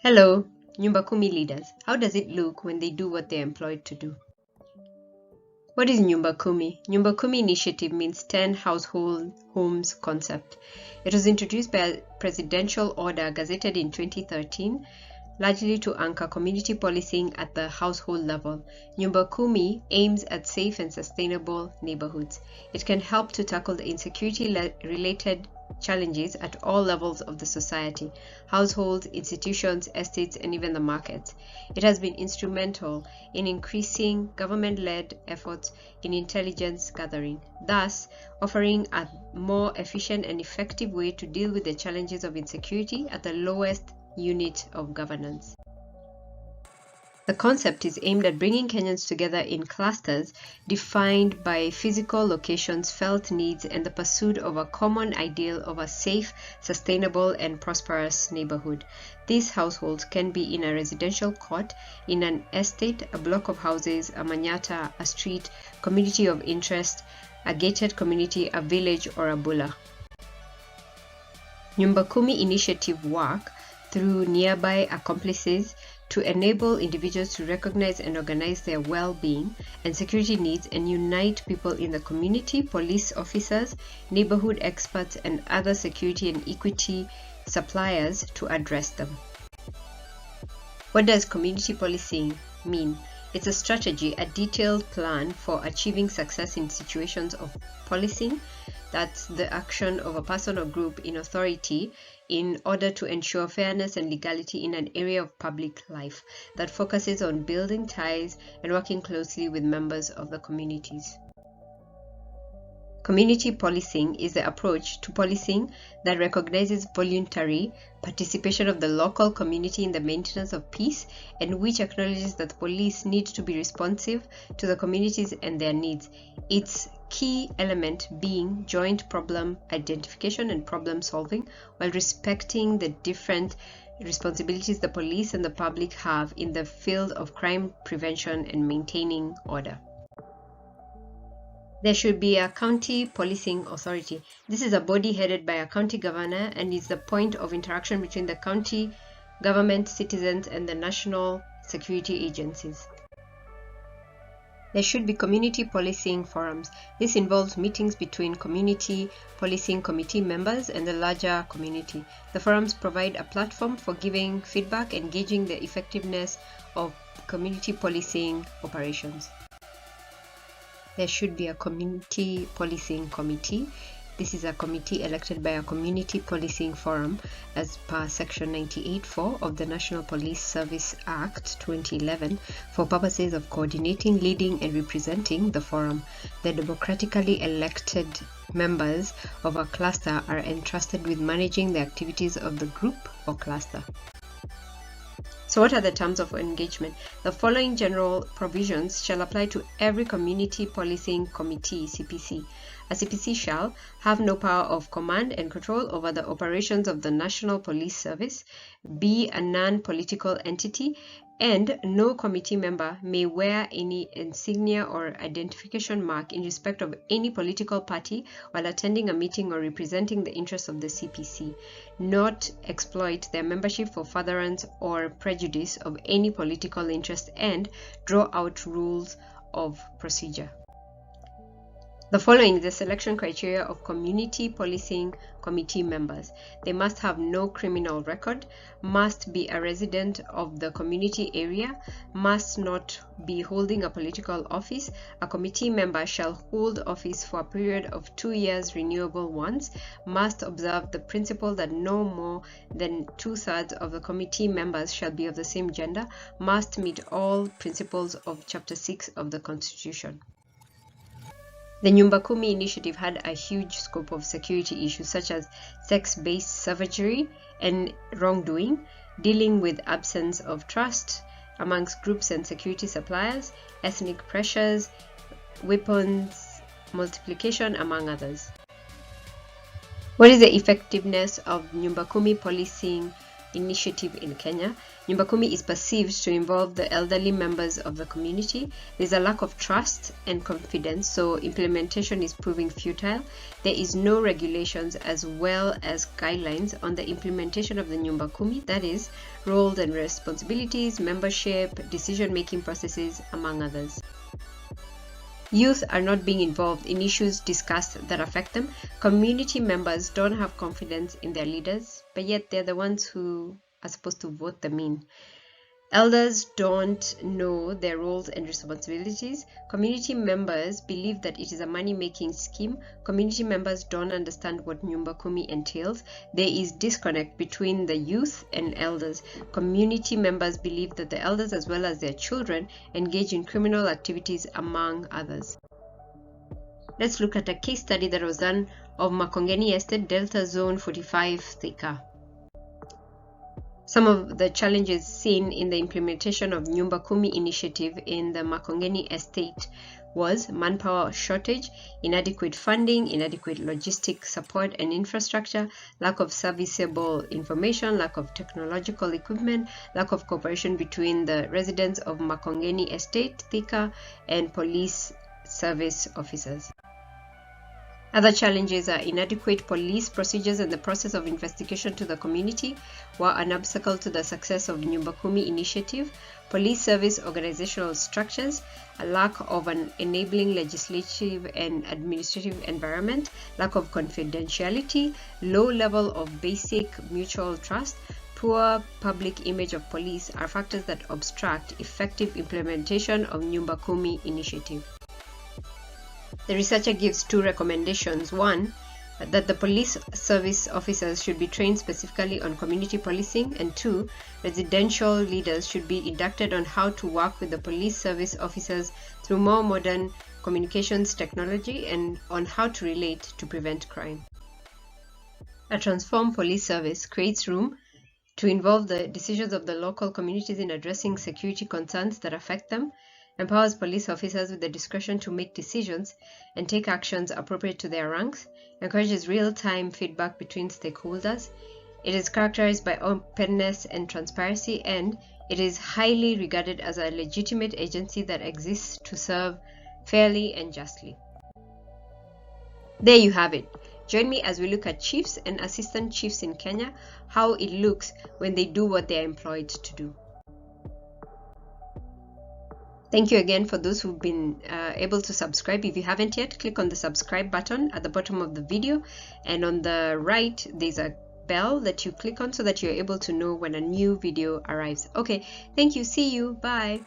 Hello, Nyumba Kumi leaders. How does it look when they do what they're employed to do? What is Nyumba Kumi? Nyumba Kumi Initiative means 10 household homes concept. It was introduced by a presidential order gazetted in 2013, largely to anchor community policing at the household level. Nyumba Kumi aims at safe and sustainable neighborhoods. It can help to tackle the insecurity-related challenges at all levels of the society: households, institutions, estates, and even the markets. It has been instrumental in increasing government-led efforts in intelligence gathering, thus offering a more efficient and effective way to deal with the challenges of insecurity at the lowest unit of governance. The concept is aimed at bringing Kenyans together in clusters defined by physical locations, felt needs, and the pursuit of a common ideal of a safe, sustainable, and prosperous neighborhood. These households can be in a residential court, in an estate, a block of houses, a manyatta, a street, community of interest, a gated community, a village, or a bula. Nyumba Kumi Initiative work through nearby accomplices to enable individuals to recognize and organize their well-being and security needs and unite people in the community, police officers, neighborhood experts, and other security and equity suppliers to address them. What does community policing mean? It's a strategy, a detailed plan for achieving success in situations of policing. That's the action of a person or group in authority in order to ensure fairness and legality in an area of public life that focuses on building ties and working closely with members of the communities. Community policing is the approach to policing that recognizes voluntary participation of the local community in the maintenance of peace, and which acknowledges that the police need to be responsive to the communities and their needs. Its key element being joint problem identification and problem solving, while respecting the different responsibilities the police and the public have in the field of crime prevention and maintaining order. There should be a county policing authority. This is a body headed by a county governor and is the point of interaction between the county government, citizens, and the national security agencies. There should be community policing forums. This involves meetings between community policing committee members and the larger community. The forums provide a platform for giving feedback and gauging the effectiveness of community policing operations. There should be a community policing committee. This is a committee elected by a community policing forum as per Section 98(4) of the National Police Service Act 2011 for purposes of coordinating, leading, and representing the forum. The democratically elected members of a cluster are entrusted with managing the activities of the group or cluster. So what are the terms of engagement? The following general provisions shall apply to every community policing committee (CPC). A CPC shall have no power of command and control over the operations of the National Police Service, be a non-political entity, and no committee member may wear any insignia or identification mark in respect of any political party while attending a meeting or representing the interests of the CPC, not exploit their membership for furtherance or prejudice of any political interest, and draw out rules of procedure. The following is the selection criteria of community policing committee members. They must have no criminal record, must be a resident of the community area, must not be holding a political office. A committee member shall hold office for a period of 2 years, renewable once, must observe the principle that no more than 2/3 of the committee members shall be of the same gender, must meet all principles of Chapter 6 of the Constitution. The Nyumba Kumi Initiative had a huge scope of security issues such as sex-based savagery and wrongdoing, dealing with absence of trust amongst groups and security suppliers, ethnic pressures, weapons multiplication, among others. What is the effectiveness of Nyumba Kumi policing Initiative in Kenya, Nyumba Kumi is perceived to involve the elderly members of the community. There's a lack of trust and confidence, so implementation is proving futile. There is no regulations as well as guidelines on the implementation of the Nyumba Kumi, that is, roles and responsibilities, membership, decision-making processes, among others. Youth are not being involved in issues discussed that affect them. Community members don't have confidence in their leaders, but yet they're the ones who are supposed to vote them in. Elders don't know their roles and responsibilities. Community members believe that it is a money-making scheme. Community members don't understand what Nyumba Kumi entails. There is disconnect between the youth and elders. Community members believe that the elders, as well as their children, engage in criminal activities, among others. Let's look at a case study that was done of Makongeni Estate, Delta Zone 45, Thika. Some of the challenges seen in the implementation of Nyumba Kumi Initiative in the Makongeni Estate was manpower shortage, inadequate funding, inadequate logistic support and infrastructure, lack of serviceable information, lack of technological equipment, lack of cooperation between the residents of Makongeni Estate, Thika, and police service officers. Other challenges are inadequate police procedures and the process of investigation to the community were an obstacle to the success of Nyumba Kumi Initiative, police service organizational structures, a lack of an enabling legislative and administrative environment, lack of confidentiality, low level of basic mutual trust, poor public image of police are factors that obstruct effective implementation of Nyumba Kumi Initiative. The researcher gives two recommendations. One, that the police service officers should be trained specifically on community policing, and two, residential leaders should be inducted on how to work with the police service officers through more modern communications technology and on how to relate to prevent crime. A transformed police service creates room to involve the decisions of the local communities in addressing security concerns that affect them, empowers police officers with the discretion to make decisions and take actions appropriate to their ranks, encourages real-time feedback between stakeholders. It is characterized by openness and transparency, and it is highly regarded as a legitimate agency that exists to serve fairly and justly. There you have it. Join me as we look at chiefs and assistant chiefs in Kenya, how it looks when they do what they are employed to do. Thank you again for those who've been able to subscribe. If you haven't yet, click on the subscribe button at the bottom of the video, and on the right there's a bell that you click on so that you're able to know when a new video arrives. Okay, thank you. See you. Bye.